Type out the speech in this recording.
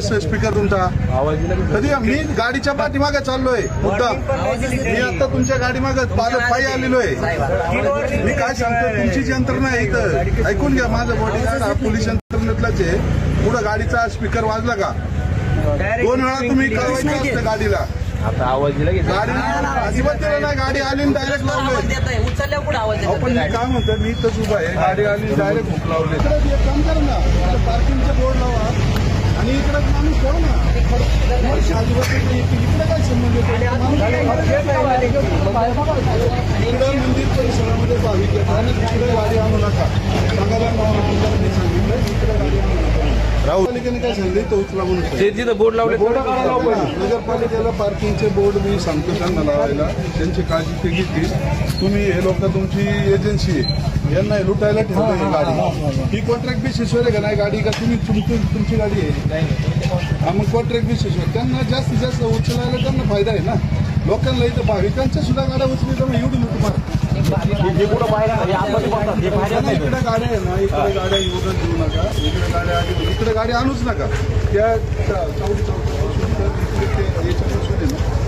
Speaker तुमचा कधी मी गाडीच्या पाठीमागे चाललोय मुद्दाम मी आता तुमच्या गाडीमागे पायी आलेलो आहे मी काय सांगतो तुमची जी यंत्रणा आहे इथं ऐकून घ्या माझं बॉडीगार्ड हा पोलीस यंत्रणेतलाच आहे पुढं गाडीचा स्पीकर वाजला का 2 वेळा तुम्ही कळवायचं असतं गाडीला आता आवाज दिला की गाडी अजिबात दिला नाही गाडी आली डायरेक्ट लावलोय उचलल्यावर कुठं आवाज देताय? आपण काय म्हणतो मी इथंच उभा आहे गाडी आली डायरेक्ट हुक लावले एक काम करा ना पार्किंगचे बोर्ड लावा आणि इकडे माणूस ठेवा ना अजिबात इकडे काय संबंध इकडे मंदिर परिसरामध्ये भाविक येतात आणि तिकडे गाडी आणू नका सांगायला सांगितलं इकडे गाडी आणू नका राहुपालिकेने काय सांगितलं तो उचला म्हणून ते तिथं बोर्ड लावले नगरपालिकेला पार्किंगचे बोर्ड मी सांगतो त्यांना लावायला त्यांची काळजी ते घेतील तुम्ही हे लोक तुमची एजन्सी आहे यांना लुटायला ठेवलं ही गाडी ही कॉन्ट्रॅक्ट बेसिसवर आहे का नाही गाडी का तुम्ही तुमची गाडी आहे हा मग कॉन्ट्रॅक्ट बेसिसवर त्यांना जास्तीत जास्त उचलायला त्यांना फायदा आहे ना लोकांना इथं भाविकांच्या सुद्धा गाड्या उचली तर एवढी लुट मार इकडे गाड्या आहे ना इकडे गाड्या एवढं देऊ नका इकडे गाड्या इकडे गाडी आणूच नका त्या याच्यापासून आहे ना